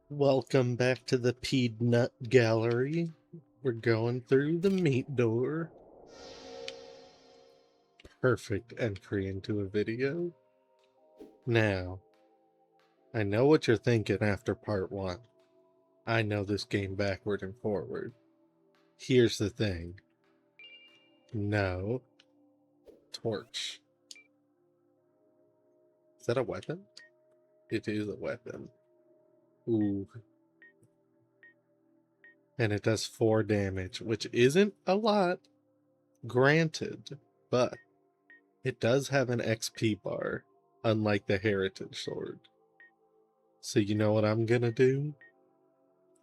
Welcome back to the Peanut Gallery. We're going through the meat door. Perfect entry into a video. Now, I know what you're thinking after part 1. I know this game backward and forward. Here's the thing. No. Torch. Is that a weapon? It is a weapon. Ooh. And it does 4 damage, which isn't a lot, granted, but it does have an XP bar, unlike the Heritage Sword. So you know what I'm gonna do?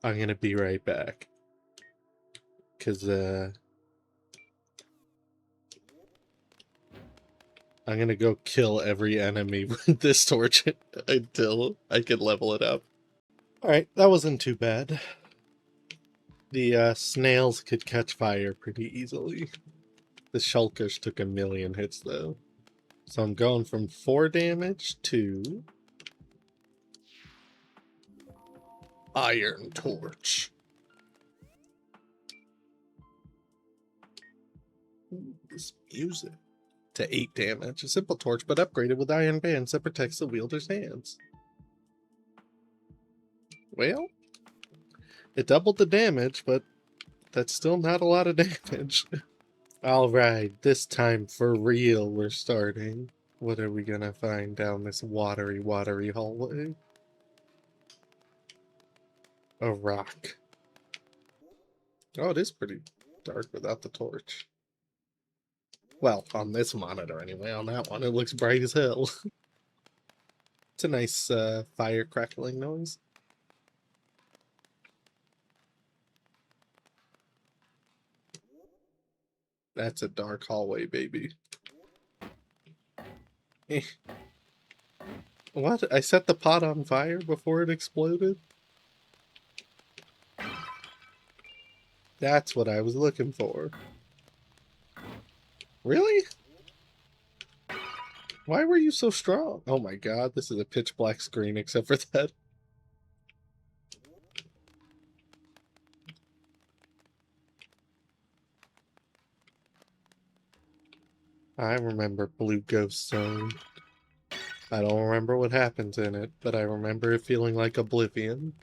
I'm gonna be right back. Cause I'm gonna go kill every enemy with this torch until I can level it up. Alright, that wasn't too bad. The snails could catch fire pretty easily. The shulkers took a million hits though. So I'm going from 4 damage to Iron Torch. Ooh, this music. To 8 damage. A simple torch, but upgraded with iron bands that protects the wielder's hands. Well, it doubled the damage, but that's still not a lot of damage. Alright, this time for real we're starting. What are we gonna find down this watery hallway? A rock. Oh, it is pretty dark without the torch. Well, on this monitor anyway. On that one, it looks bright as hell. It's a nice fire crackling noise. That's a dark hallway, baby. What? I set the pot on fire before it exploded? That's what I was looking for. Really? Why were you so strong? Oh my god, this is a pitch black screen except for that. I remember Blue Ghost Zone. I don't remember what happens in it, but I remember it feeling like Oblivion.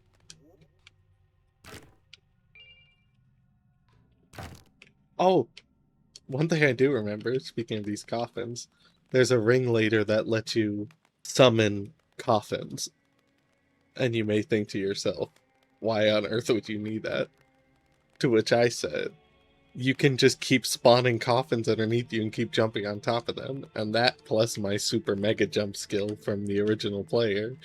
Oh, one thing I do remember, speaking of these coffins, there's a ring later that lets you summon coffins. And you may think to yourself, why on earth would you need that? To which I said, you can just keep spawning coffins underneath you and keep jumping on top of them. And that plus my super mega jump skill from the original player,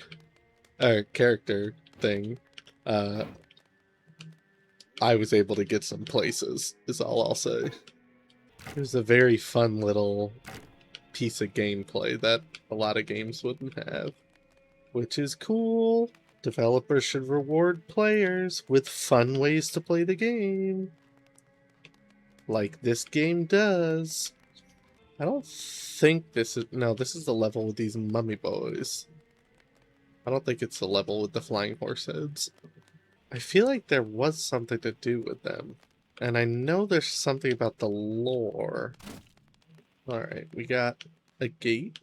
character thing, I was able to get some places, is all I'll say. It was a very fun little piece of gameplay that a lot of games wouldn't have, which is cool. Developers should reward players with fun ways to play the game. Like this game does. I don't think this is... No, this is the level with these mummy boys. I don't think it's the level with the flying horse heads. I feel like there was something to do with them. And I know there's something about the lore. Alright, we got a gate.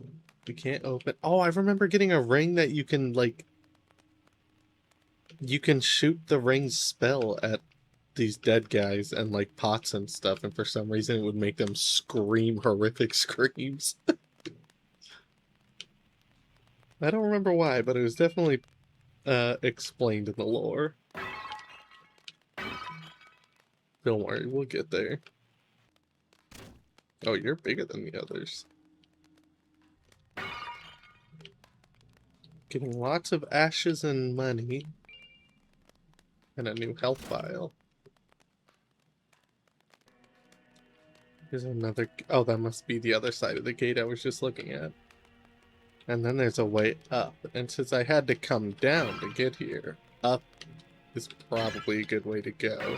We can't open... Oh, I remember getting a ring that you can, like... You can shoot the ring's spell at these dead guys and, like, pots and stuff, and for some reason it would make them scream horrific screams. I don't remember why, but it was definitely explained in the lore. Don't worry, we'll get there. Oh, you're bigger than the others. Getting lots of ashes and money. And a new health vial. There's another... Oh, that must be the other side of the gate I was just looking at. And then there's a way up. And since I had to come down to get here, up is probably a good way to go.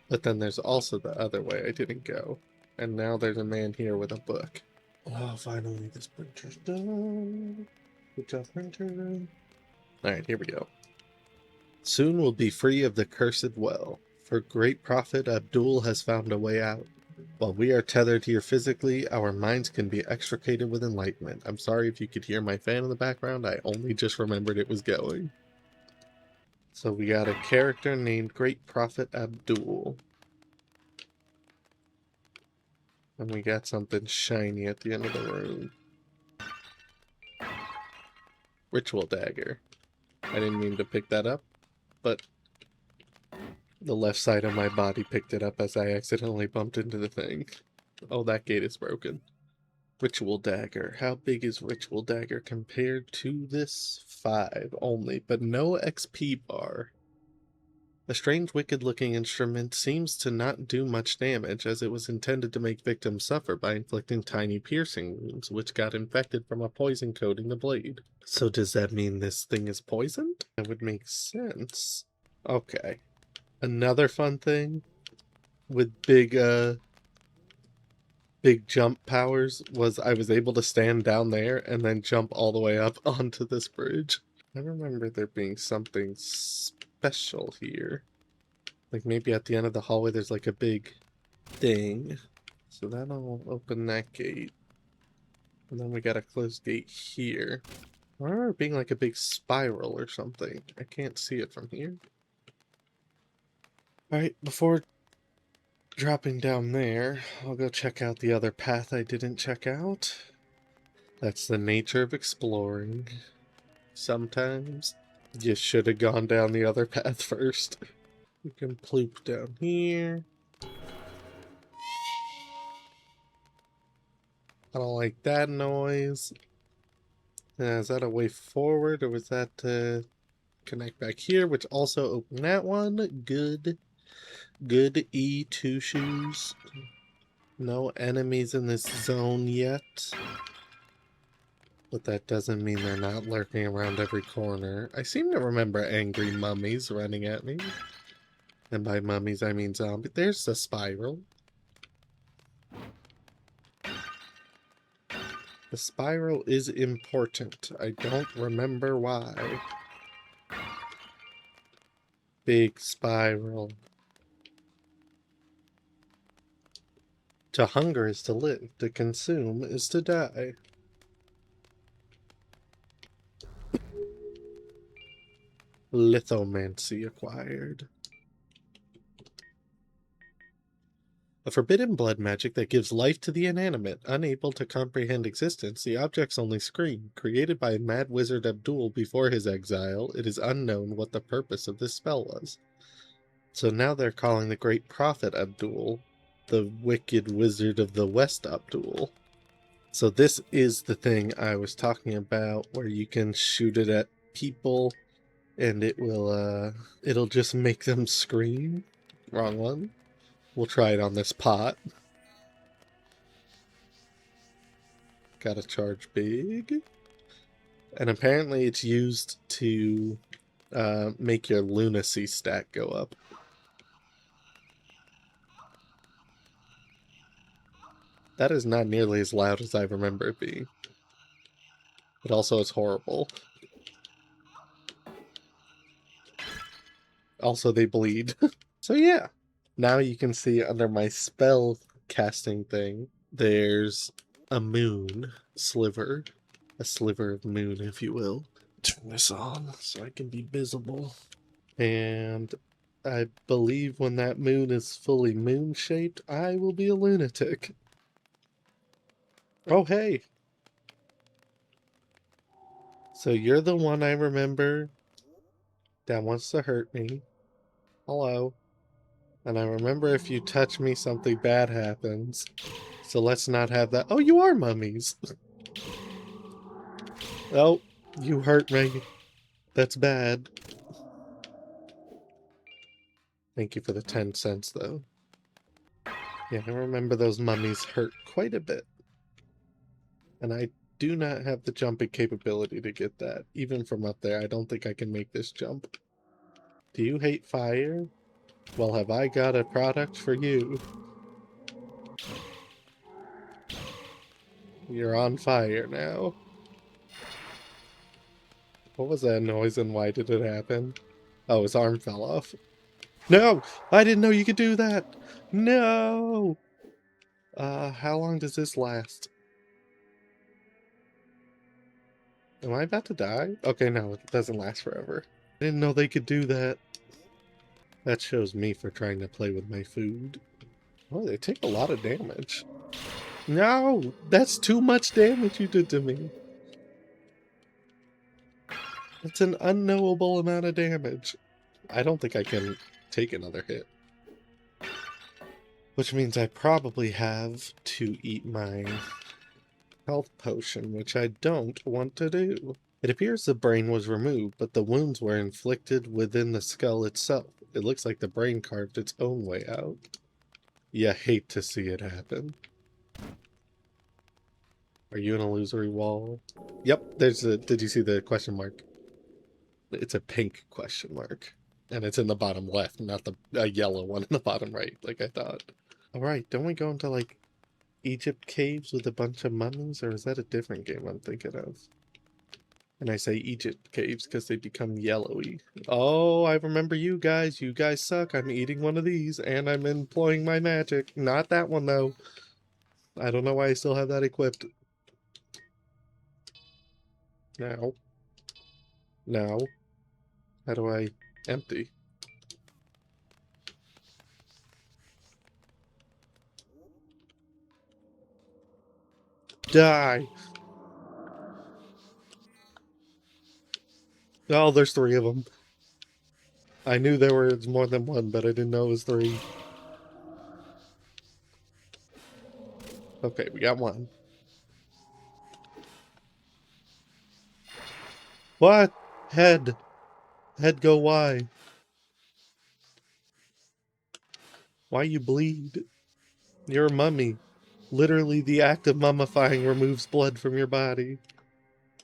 But then there's also the other way I didn't go. And now there's a man here with a book. Oh, finally, this printer's done. Good job, printer. Alright, here we go. Soon we'll be free of the cursed well. For great prophet Abdul has found a way out. While we are tethered here physically, our minds can be extricated with enlightenment. I'm sorry if you could hear my fan in the background. I only just remembered it was going. So we got a character named Great Prophet Abdul. And we got something shiny at the end of the room. Ritual dagger. I didn't mean to pick that up, but the left side of my body picked it up as I accidentally bumped into the thing. Oh, that gate is broken. Ritual dagger. How big is ritual dagger compared to this? 5 only, but no XP bar. The strange wicked-looking instrument seems to not do much damage, as it was intended to make victims suffer by inflicting tiny piercing wounds, which got infected from a poison coating the blade. So does that mean this thing is poisoned? That would make sense. Okay. Another fun thing with big jump powers was I was able to stand down there and then jump all the way up onto this bridge. I remember there being something special here. Like maybe at the end of the hallway there's like a big thing. So that'll open that gate. And then we got a closed gate here. I remember it being like a big spiral or something. I can't see it from here. Alright, before dropping down there, I'll go check out the other path I didn't check out. That's the nature of exploring. Sometimes you should have gone down the other path first. We can ploop down here. I don't like that noise. Is that a way forward, or was that to connect back here, which also opened that one? Good. Good E2 shoes. No enemies in this zone yet. But that doesn't mean they're not lurking around every corner. I seem to remember angry mummies running at me. And by mummies, I mean zombie. There's the spiral. The spiral is important. I don't remember why. Big spiral. To hunger is to live. To consume is to die. Lithomancy acquired. A forbidden blood magic that gives life to the inanimate. Unable to comprehend existence, the objects only scream. Created by mad wizard Abdul before his exile, it is unknown what the purpose of this spell was. So now they're calling the great prophet Abdul the wicked wizard of the West Abdul. So this is the thing I was talking about, where you can shoot it at people and it will it'll just make them scream. Wrong one. We'll try it on this pot. Gotta charge big. And apparently it's used to make your lunacy stat go up. That is not nearly as loud as I remember it being. But also it's horrible. Also they bleed. So yeah. Now you can see under my spell casting thing, there's a moon sliver. A sliver of moon, if you will. Turn this on so I can be visible. And I believe when that moon is fully moon-shaped, I will be a lunatic. Oh, hey! So you're the one I remember that wants to hurt me. Hello. And I remember if you touch me, something bad happens. So let's not have that. Oh, you are mummies! Oh, you hurt me. That's bad. Thank you for the 10 cents, though. Yeah, I remember those mummies hurt quite a bit. And I do not have the jumping capability to get that. Even from up there, I don't think I can make this jump. Do you hate fire? Well, have I got a product for you. You're on fire now. What was that noise and why did it happen? Oh, his arm fell off. No! I didn't know you could do that! No! How long does this last? Am I about to die? Okay, no, it doesn't last forever. I didn't know they could do that. That shows me for trying to play with my food. Oh, they take a lot of damage. No! That's too much damage you did to me. It's an unknowable amount of damage. I don't think I can take another hit. Which means I probably have to eat my health potion, which I don't want to do. It appears the brain was removed, but the wounds were inflicted within the skull itself. It looks like the brain carved its own way out. You hate to see it happen. Are you an illusory wall? Yep, there's a... Did you see the question mark? It's a pink question mark. And it's in the bottom left, not a yellow one in the bottom right, like I thought. Alright, don't we go into, like, Egypt caves with a bunch of mummies? Or is that a different game I'm thinking of? And I say Egypt caves because they become yellowy. Oh, I remember you guys. You guys suck. I'm eating one of these, and I'm employing my magic. Not that one, though. I don't know why I still have that equipped. Now. Now. How do I empty? Die! Oh, there's 3 of them. I knew there was more than one, but I didn't know it was 3. Okay, we got one. What? Head. Head go why? Why you bleed? You're a mummy. Literally, the act of mummifying removes blood from your body.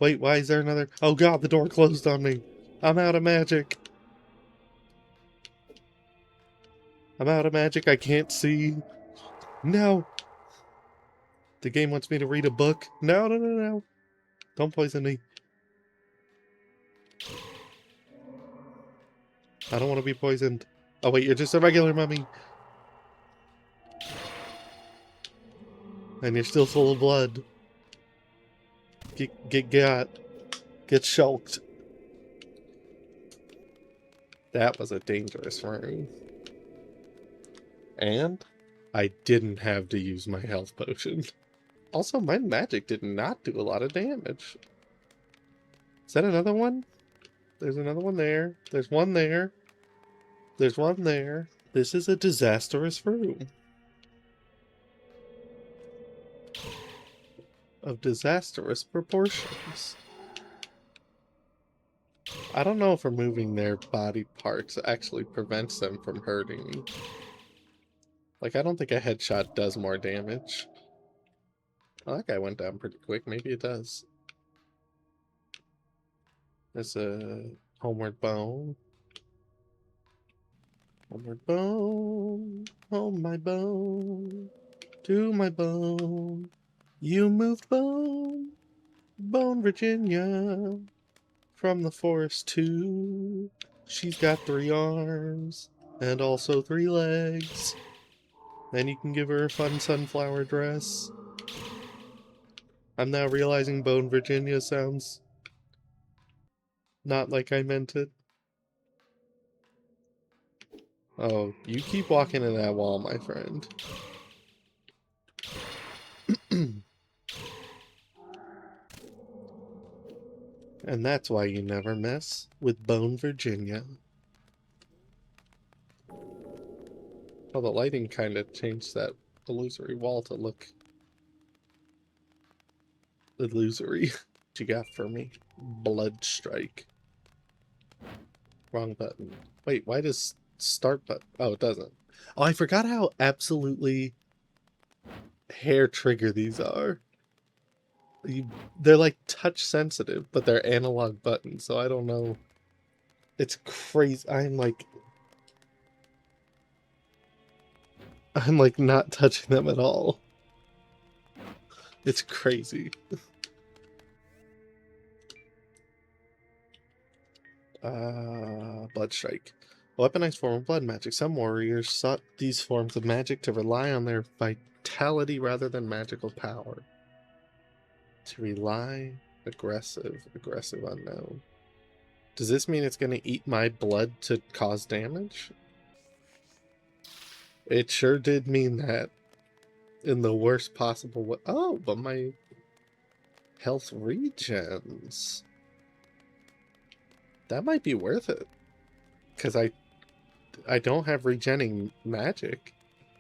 Wait, why is there another? Oh god, the door closed on me. I'm out of magic. I'm out of magic, I can't see. No. The game wants me to read a book. No, no, no, no. Don't poison me. I don't want to be poisoned. Oh wait, you're just a regular mummy. And you're still full of blood. Get shulked. That was a dangerous room. And I didn't have to use my health potion. Also, my magic did not do a lot of damage. Is that another one? There's another one there. There's one there. There's one there. This is a disastrous room. Of disastrous proportions. I don't know if removing their body parts actually prevents them from hurting me. Like, I don't think a headshot does more damage. Oh, that guy went down pretty quick. Maybe it does. There's a homeward bone. Homeward bone. Home my bone. To my bone. You moved bone. Bone Virginia. From the forest too. She's got 3 arms. And also 3 legs. Then you can give her a fun sunflower dress. I'm now realizing Bone Virginia sounds not like I meant it. Oh, you keep walking in that wall, my friend. And that's why you never mess with Bone Virginia. Oh, the lighting kind of changed that illusory wall to look illusory. What you got for me? Blood strike. Wrong button. Wait, why does start button? Oh, it doesn't. Oh, I forgot how absolutely hair trigger these are. They're like touch sensitive, but they're analog buttons, so I don't know. It's crazy. I'm like not touching them at all. It's crazy. Blood Strike. A weaponized form of blood magic. Some warriors sought these forms of magic to rely on their vitality rather than magical power. To rely, aggressive unknown. Does this mean it's going to eat my blood to cause damage? It sure did mean that in the worst possible way. Oh, but my health regens. That might be worth it. Because I don't have regenning magic.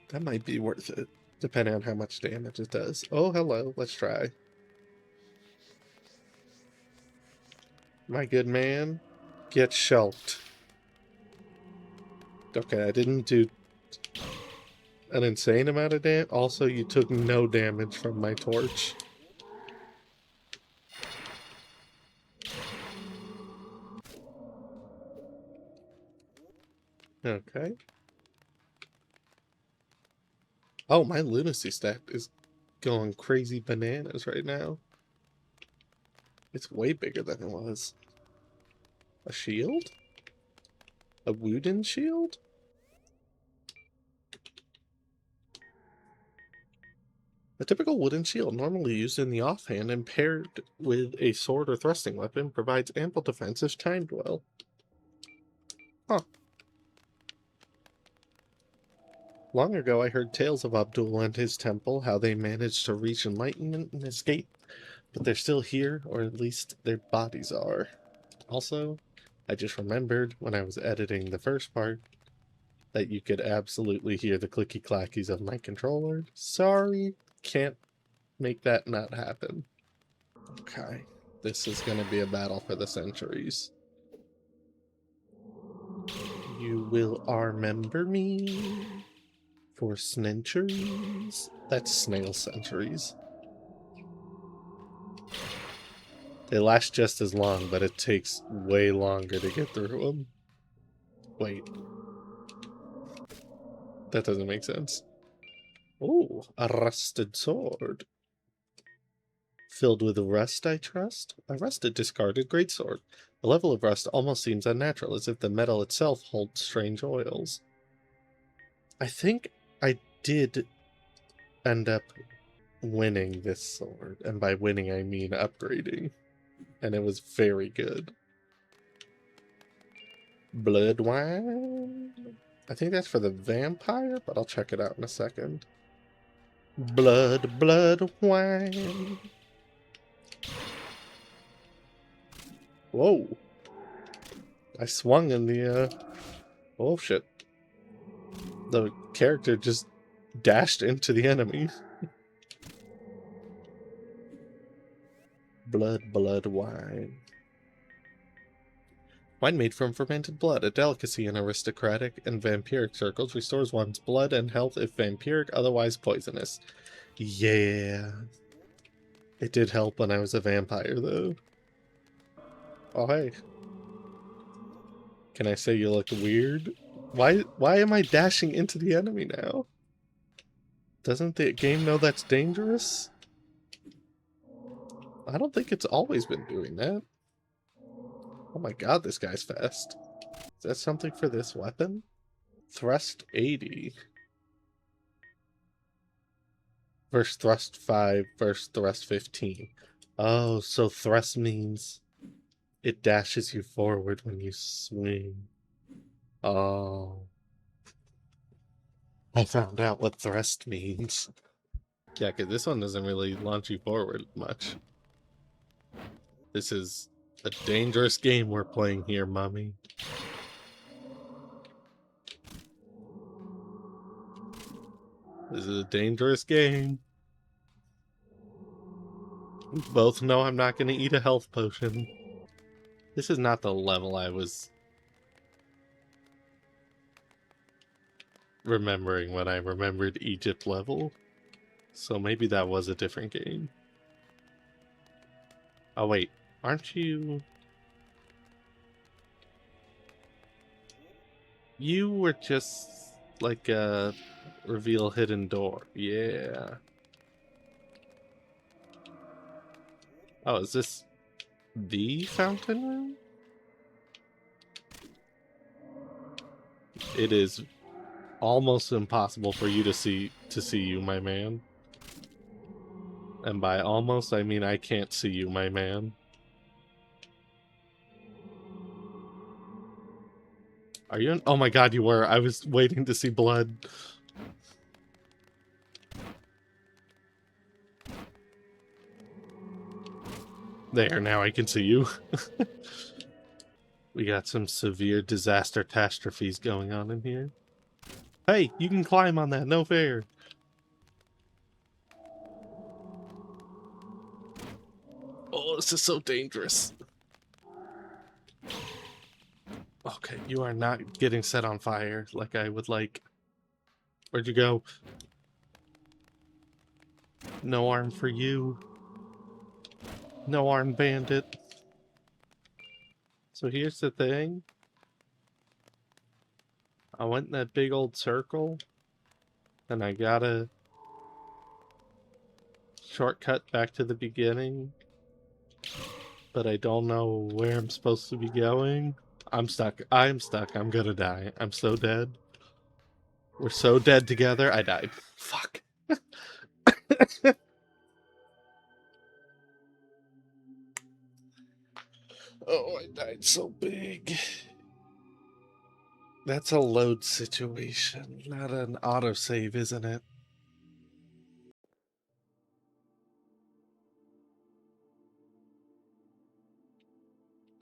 That might be worth it. Depending on how much damage it does. Oh, hello. Let's try. My good man. Get shulked. Okay, I didn't do an insane amount of damage. Also, you took no damage from my torch. Okay. Oh, my lunacy stat is going crazy bananas right now. It's way bigger than it was. A shield? A wooden shield? A typical wooden shield, normally used in the offhand and paired with a sword or thrusting weapon, provides ample defense if timed well. Huh. Long ago, I heard tales of Abdul and his temple, how they managed to reach enlightenment and escape, but they're still here, or at least their bodies are. Also, I just remembered when I was editing the first part that you could absolutely hear the clicky clackies of my controller. Sorry, can't make that not happen. Okay, this is going to be a battle for the centuries. You will remember me for centuries. That's snail centuries. They last just as long, but it takes way longer to get through them. Wait. That doesn't make sense. Oh, a rusted sword. Filled with rust, I trust? A rusted, discarded greatsword. The level of rust almost seems unnatural, as if the metal itself holds strange oils. I think I did end up winning this sword, and by winning I mean upgrading. And it was very good. Blood wine? I think that's for the vampire, but I'll check it out in a second. Blood wine. Whoa. I swung in the, oh shit. The character just dashed into the enemy. Blood wine. Wine made from fermented blood, a delicacy in aristocratic and vampiric circles, restores one's blood and health if vampiric, otherwise poisonous. Yeah. It did help when I was a vampire, though. Oh, hey. Can I say you look weird? Why am I dashing into the enemy now? Doesn't the game know that's dangerous? I don't think it's always been doing that. Oh my god, this guy's fast. Is that something for this weapon? Thrust 80. Versus thrust 5 versus thrust 15. Oh, so thrust means it dashes you forward when you swing. Oh. I found out what thrust means. Yeah, because this one doesn't really launch you forward much. This is a dangerous game we're playing here, mommy. This is a dangerous game. We both know I'm not going to eat a health potion. This is not the level I was remembering when I remembered Egypt level. So maybe that was a different game. Oh wait, aren't you... You were just like a reveal hidden door. Yeah. Oh, is this the fountain room? It is almost impossible for you to see you, my man. And by almost, I mean I can't see you, my man. Are you in? Oh my god, you were. I was waiting to see blood. There, now I can see you. We got some severe disaster catastrophes going on in here. Hey, you can climb on that, no fair. Oh, this is so dangerous. Okay, you are not getting set on fire like I would like. Where'd you go? No arm for you. No arm bandit. So here's the thing. I went in that big old circle, and I got a shortcut back to the beginning, but I don't know where I'm supposed to be going. I'm stuck. I'm stuck. I'm gonna die. I'm so dead. We're so dead together. I died. Fuck. Oh, I died so big. That's a load situation, not an autosave, isn't it?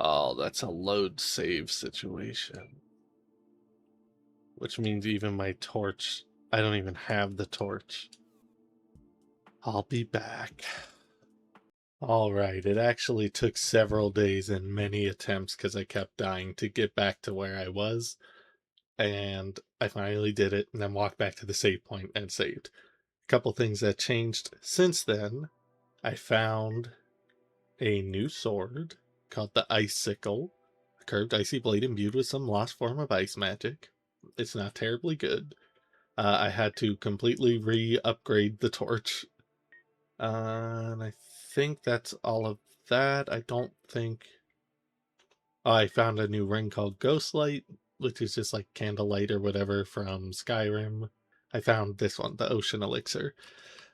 Oh, that's a load save situation. Which means even my torch, I don't even have the torch. I'll be back. Alright, it actually took several days and many attempts because I kept dying to get back to where I was. And I finally did it and then walked back to the save point and saved. A couple things that changed since then. I found a new sword called the Icicle, a curved icy blade imbued with some lost form of ice magic. It's not terribly good. I had to completely re-upgrade the torch. And I think that's all of that. I don't think... Oh, I found a new ring called Ghostlight, which is just like Candlelight or whatever from Skyrim. I found this one, the Ocean Elixir.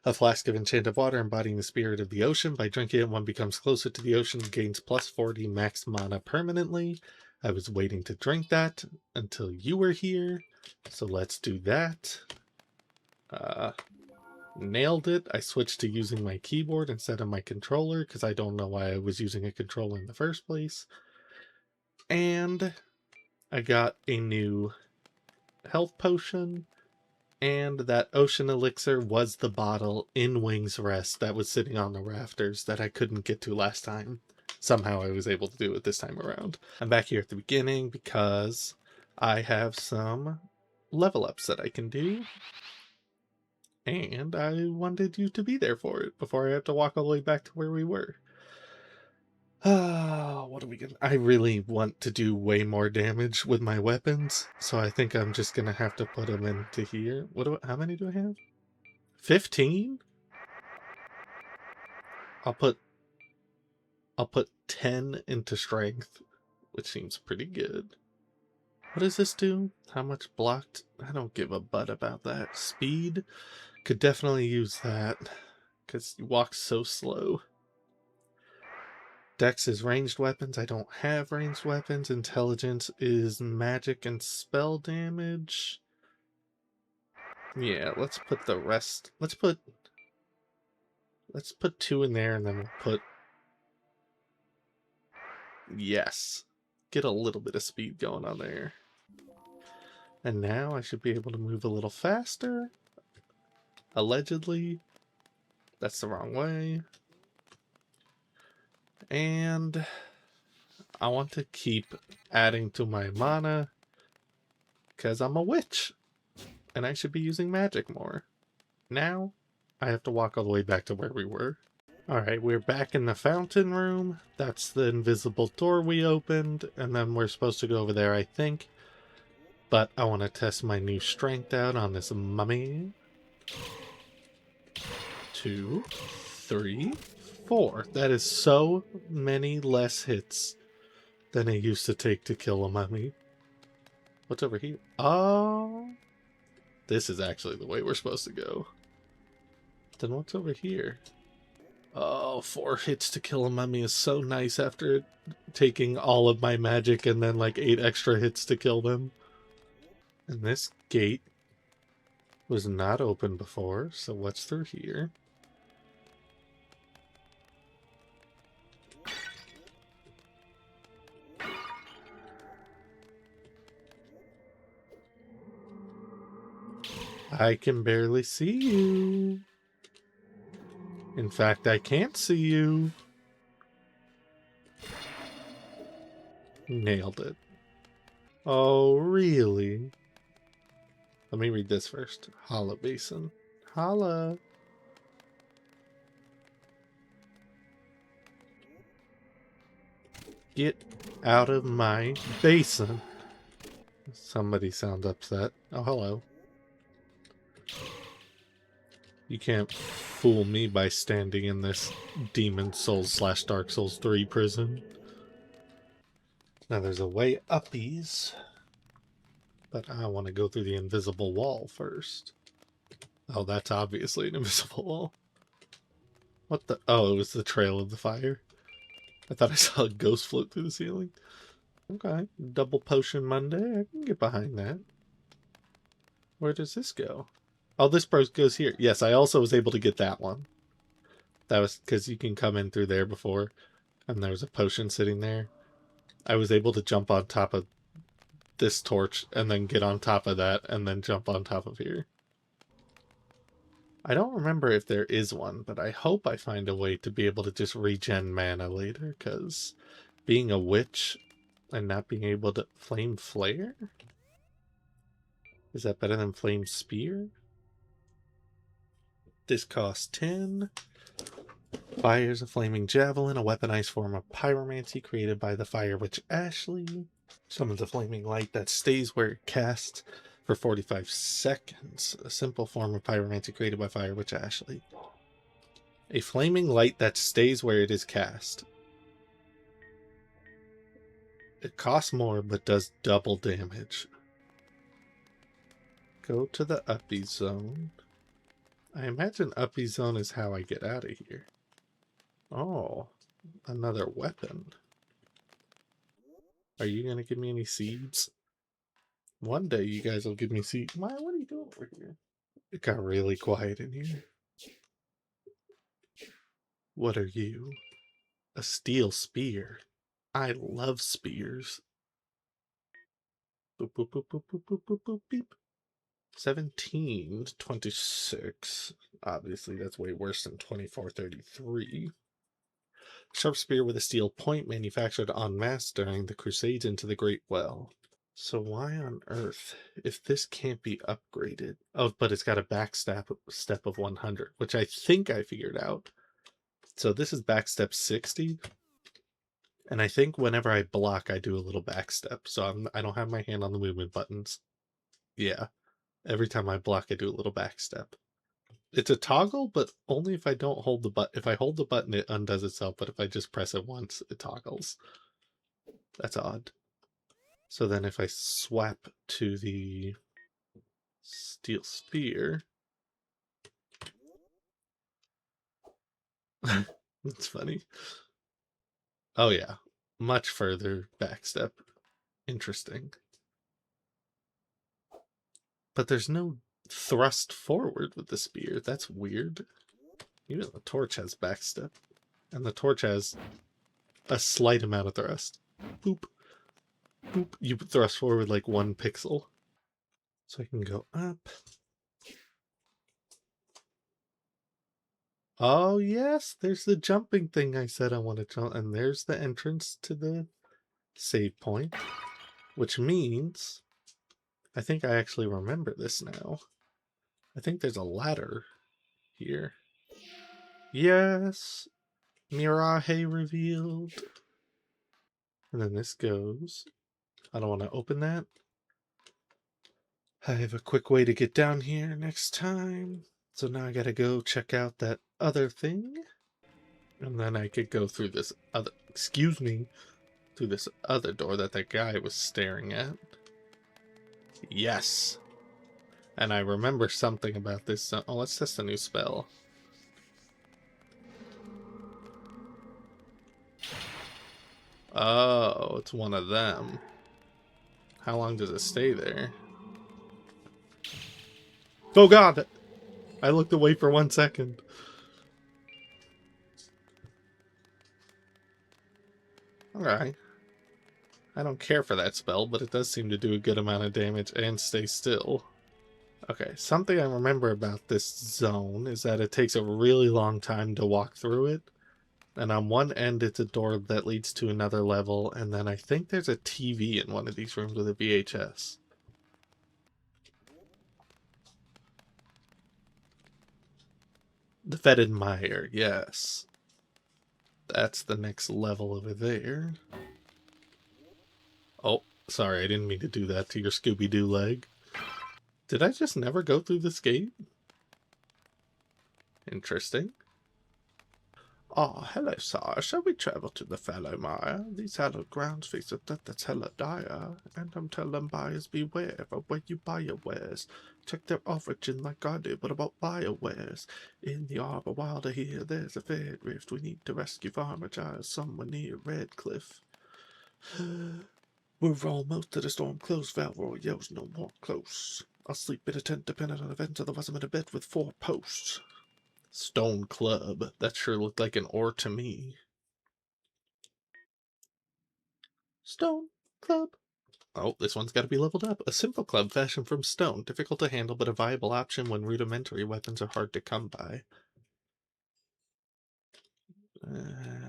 A flask of enchanted water embodying the spirit of the ocean. By drinking it, one becomes closer to the ocean and gains plus 40 max mana permanently. I was waiting to drink that until you were here, so let's do that. Nailed it. I switched to using my keyboard instead of my controller because I don't know why I was using a controller in the first place. And I got a new health potion. And that ocean elixir was the bottle in Wing's Rest that was sitting on the rafters that I couldn't get to last time. Somehow I was able to do it this time around. I'm back here at the beginning because I have some level ups that I can do. And I wanted you to be there for it before I have to walk all the way back to where we were. What are we gonna... I really want to do way more damage with my weapons, so I think I'm just gonna have to put them into here. How many do I have? 15? I'll put 10 into strength, which seems pretty good. What does this do? How much blocked? I don't give a butt about that. Speed? Could definitely use that, because you walk so slow. Dex is ranged weapons. I don't have ranged weapons. Intelligence is magic and spell damage. Yeah, let's put the rest. Let's put 2 in there and then we'll put... Yes. Get a little bit of speed going on there. And now I should be able to move a little faster. Allegedly. That's the wrong way. And I want to keep adding to my mana because I'm a witch and I should be using magic more. Now I have to walk all the way back to where we were. Alright, we're back in the fountain room. That's the invisible door we opened, and then we're supposed to go over there, I think. But I want to test my new strength out on this mummy. 2, 3, 4. That is so many less hits than it used to take to kill a mummy. What's over here? Oh, this is actually the way we're supposed to go. Then what's over here? Oh, 4 hits to kill a mummy is so nice after taking all of my magic and then like 8 extra hits to kill them. And this gate was not open before, so what's through here? I can barely see you. In fact, I can't see you. Nailed it. Oh, really? Let me read this first. Holla Basin. Holla. Get out of my basin. Somebody sound upset. Oh, hello. You can't fool me by standing in this Demon Souls / Dark Souls 3 prison. Now there's a way uppies, but I want to go through the invisible wall first. Oh, that's obviously an invisible wall. What the? Oh, it was the trail of the fire. I thought I saw a ghost float through the ceiling. Okay, double potion Monday. I can get behind that. Where does this go? Oh, this goes here. Yes, I also was able to get that one. That was because you can come in through there before, and there was a potion sitting there. I was able to jump on top of this torch, and then get on top of that, and then jump on top of here. I don't remember if there is one, but I hope I find a way to be able to just regen mana later, because being a witch and not being able to... Flame Flare? Is that better than Flame Spear? This costs 10. Fires a flaming javelin, a weaponized form of pyromancy created by the fire witch Ashley. Summons a flaming light that stays where it casts for 45 seconds. A simple form of pyromancy created by fire witch Ashley. A flaming light that stays where it is cast. It costs more, but does double damage. Go to the uppy zone. I imagine uppy zone is how I get out of here. Oh, another weapon. Are you going to give me any seeds? One day you guys will give me seeds. Maya, what are you doing over here? It got really quiet in here. What are you? A steel spear. I love spears. Boop, boop, boop, boop, boop, boop, boop, boop, beep. 17, 26. Obviously, that's way worse than 2433. Sharp spear with a steel point manufactured en masse during the Crusades into the Great Well. So why on earth, if this can't be upgraded... Oh, but it's got a backstep of 100, which I think I figured out. So this is backstep 60. And I think whenever I block, I do a little backstep. So I don't have my hand on the movement buttons. Yeah. Every time I block, I do a little backstep. It's a toggle, but only if I don't hold the button. If I hold the button, it undoes itself. But if I just press it once, it toggles. That's odd. So then if I swap to the steel spear... That's funny. Oh yeah. Much further backstep. Interesting. But there's no thrust forward with the spear. That's weird. Even the torch has backstep. And the torch has a slight amount of thrust. Boop. Boop. You thrust forward like 1 pixel. So I can go up. Oh yes, there's the jumping thing I said I want to jump. And there's the entrance to the save point. Which means... I think I actually remember this now. I think there's a ladder here. Yes! Mirahe revealed. And then this goes. I don't want to open that. I have a quick way to get down here next time. So now I gotta go check out that other thing. And then I could go through this other... Excuse me. Through this other door that guy was staring at. Yes. And I remember something about this. Oh, let's test a new spell. Oh, it's one of them. How long does it stay there? Oh god! I looked away for 1 second. Alright. I don't care for that spell, but it does seem to do a good amount of damage and stay still. Okay, something I remember about this zone is that it takes a really long time to walk through it. And on one end, it's a door that leads to another level, and then I think there's a TV in one of these rooms with a VHS. The Fetid Mire, yes. That's the next level over there. Oh, sorry, I didn't mean to do that to your Scooby-Doo leg. Did I just never go through this gate? Interesting. Ah, hello, sire. Shall we travel to the fallow mire? These hallowed grounds face a death that's hella dire, and I'm telling buyers beware of where you buy your wares. Check their origin like I do, but about biowares. In the arbor wilder here, there's a fair rift. We need to rescue Farmer Giles somewhere near Redcliffe. We're almost to the storm close, Valroy yells no more close. I'll sleep in a tent depending on events, otherwise I'm in a bed with 4 posts. Stone club. That sure looked like an ore to me. Stone club. Oh, this one's got to be leveled up. A simple club fashioned from stone. Difficult to handle, but a viable option when rudimentary weapons are hard to come by.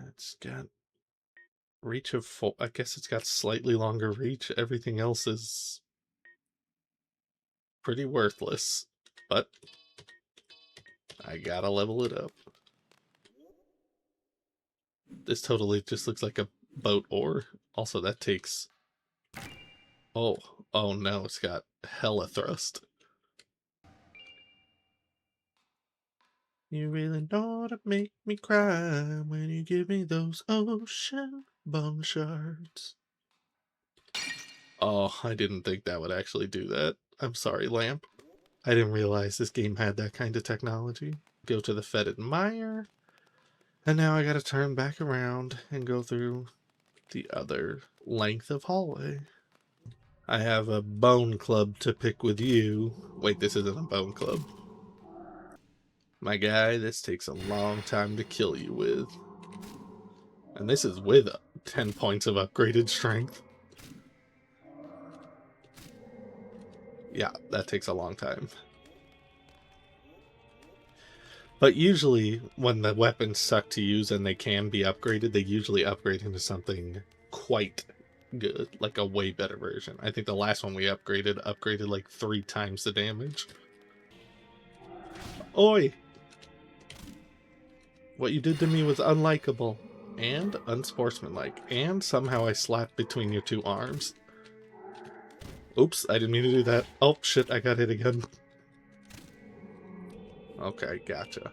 It's got reach of 4. I guess it's got slightly longer reach. Everything else is pretty worthless. But I gotta level it up. This totally just looks like a boat ore. Also, that takes... Oh, oh no, it's got hella thrust. You really know to make me cry when you give me those ocean bone shards. Oh, I didn't think that would actually do that. I'm sorry, Lamp. I didn't realize this game had that kind of technology. Go to the Fetid Mire. And now I gotta turn back around and go through the other length of hallway. I have a bone club to pick with you. Wait, this isn't a bone club. My guy, this takes a long time to kill you with. And this is with 10 points of upgraded strength. Yeah, that takes a long time. But usually, when the weapons suck to use and they can be upgraded, they usually upgrade into something quite good, like a way better version. I think the last one we upgraded like 3 times the damage. Oi! What you did to me was unlikable and unsportsmanlike, and somehow I slapped between your 2 arms. Oops, I didn't mean to do that. Oh, shit, I got hit again. Okay, gotcha.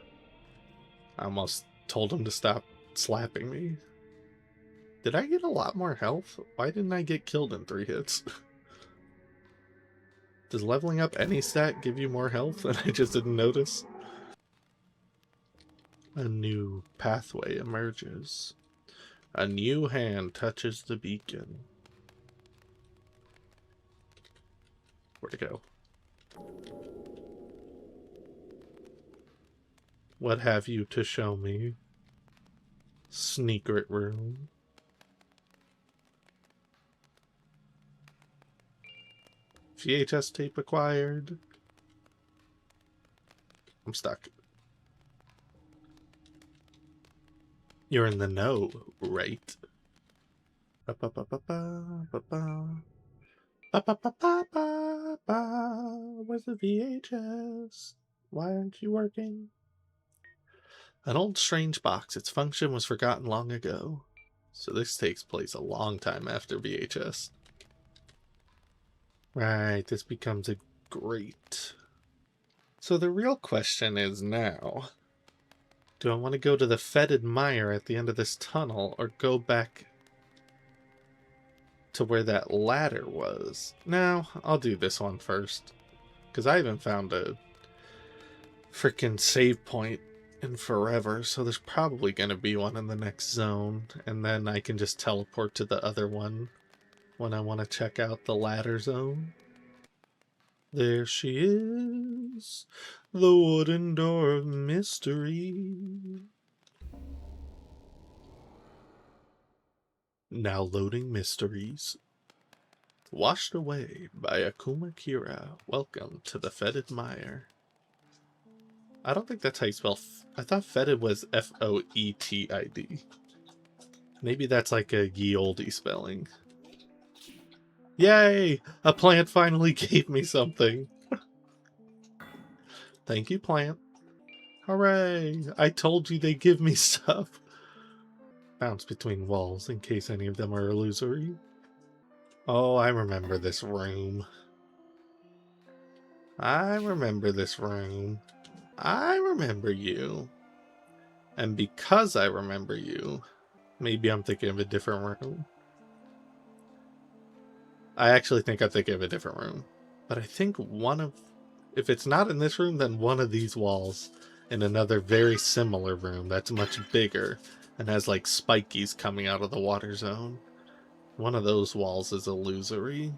I almost told him to stop slapping me. Did I get a lot more health? Why didn't I get killed in 3 hits? Does leveling up any stat give you more health and I just didn't notice? A new pathway emerges. A new hand touches the beacon. Where'd it go? What have you to show me? Secret room. VHS tape acquired. I'm stuck. You're in the know, right? Where's the VHS? Why aren't you working? An old strange box. Its function was forgotten long ago. So this takes place a long time after VHS. Right, this becomes a grate. So the real question is now, do I want to go to the Fetid Mire at the end of this tunnel or go back to where that ladder was. No, I'll do this one first, because I haven't found a freaking save point in forever, so there's probably going to be one in the next zone, and then I can just teleport to the other one when I want to check out the ladder zone. There she is, the wooden door of mystery. Now loading mysteries. Washed away by Akuma Kira. Welcome to the Fetid Mire. I don't think that's how you spell I thought fetid was F-O-E-T-I-D. Maybe that's like a ye olde spelling. Yay! A plant finally gave me something. Thank you, plant. Hooray! I told you they give me stuff. Bounce between walls in case any of them are illusory. Oh, I remember this room. I remember this room. I remember you. And because I remember you, maybe I'm thinking of a different room. I actually think I'm thinking of a different room. But I think if it's not in this room, then one of these walls in another very similar room that's much bigger and has like spikies coming out of the water zone. One of those walls is illusory.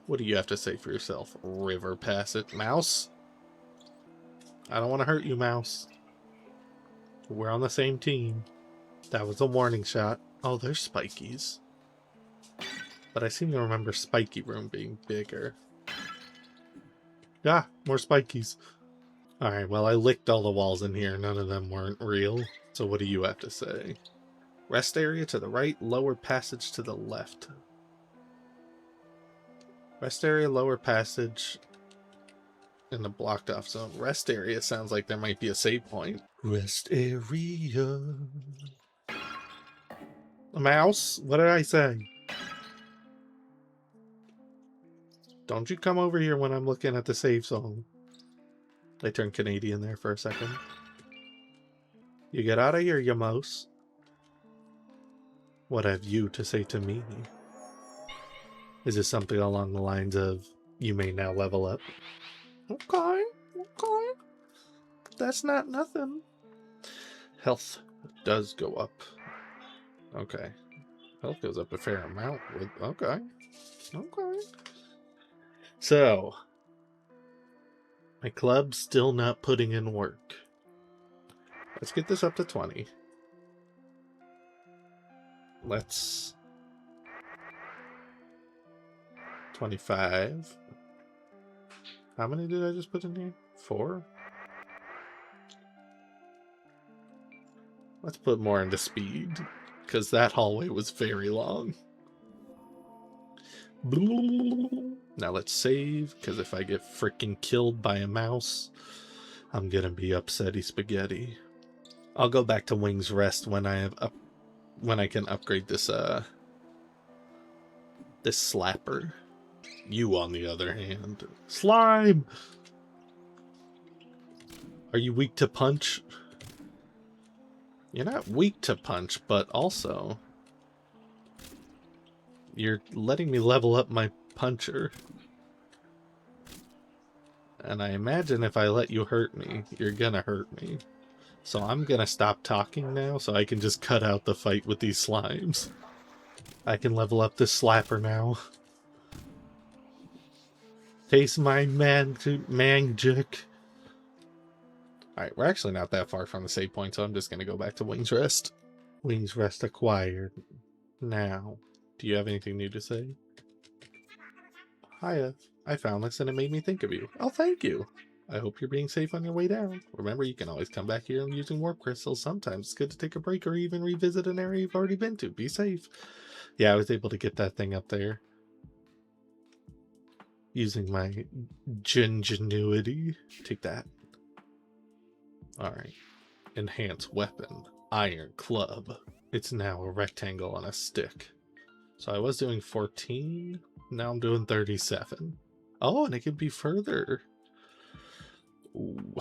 What do you have to say for yourself, River Passage? Mouse? I don't want to hurt you, Mouse. We're on the same team. That was a warning shot. Oh, there's spikies. But I seem to remember Spiky Room being bigger. Ah, more spikies. Alright, well, I licked all the walls in here. None of them weren't real. So what do you have to say? Rest area to the right, lower passage to the left. Rest area, lower passage in the blocked off zone. Rest area sounds like there might be a save point. Rest area. A mouse? What did I say? Don't you come over here when I'm looking at the save zone. I turned Canadian there for a second. You get out of here, you mouse. What have you to say to me? Is this something along the lines of, you may now level up? Okay, okay. That's not nothing. Health does go up. Okay. Health goes up a fair amount. Okay. Okay. So, my club's still not putting in work. Let's get this up to 20. Let's... 25. How many did I just put in here? 4? Let's put more into speed, because that hallway was very long. Now let's save, because if I get freaking killed by a mouse, I'm gonna be upsetty spaghetti. I'll go back to Wings Rest when I can upgrade this this slapper. You, on the other hand, slime. Are you weak to punch? You're not weak to punch, but also you're letting me level up my puncher. And I imagine if I let you hurt me, you're gonna hurt me. So I'm gonna stop talking now so I can just cut out the fight with these slimes. I can level up this slapper now. Taste my magic. Alright, we're actually not that far from the save point, so I'm just gonna go back to Wings Rest. Wings Rest acquired. Now, do you have anything new to say? Hiya, I found this and it made me think of you. Oh, thank you. I hope you're being safe on your way down. Remember, you can always come back here and using warp crystals. Sometimes it's good to take a break or even revisit an area you've already been to. Be safe. Yeah, I was able to get that thing up there. Using my ingenuity. Take that. Alright. Enhance weapon. Iron club. It's now a rectangle on a stick. So I was doing 14. Now I'm doing 37. Oh, and it could be further. Ooh.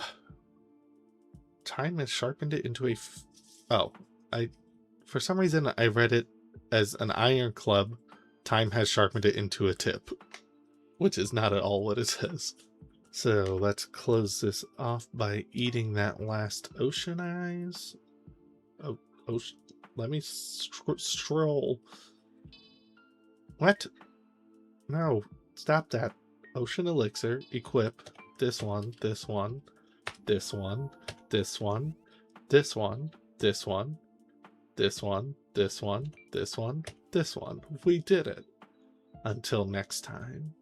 Time has sharpened it into a... for some reason I read it as an iron club time has sharpened it into a tip, which is not at all what it says. So let's close this off by eating that last ocean eyes. Oh, ocean. Let me stroll. What? No, stop that. Ocean elixir, equip this one, this one, this one, this one, this one, this one, this one, this one, this one, this one. We did it. Until next time.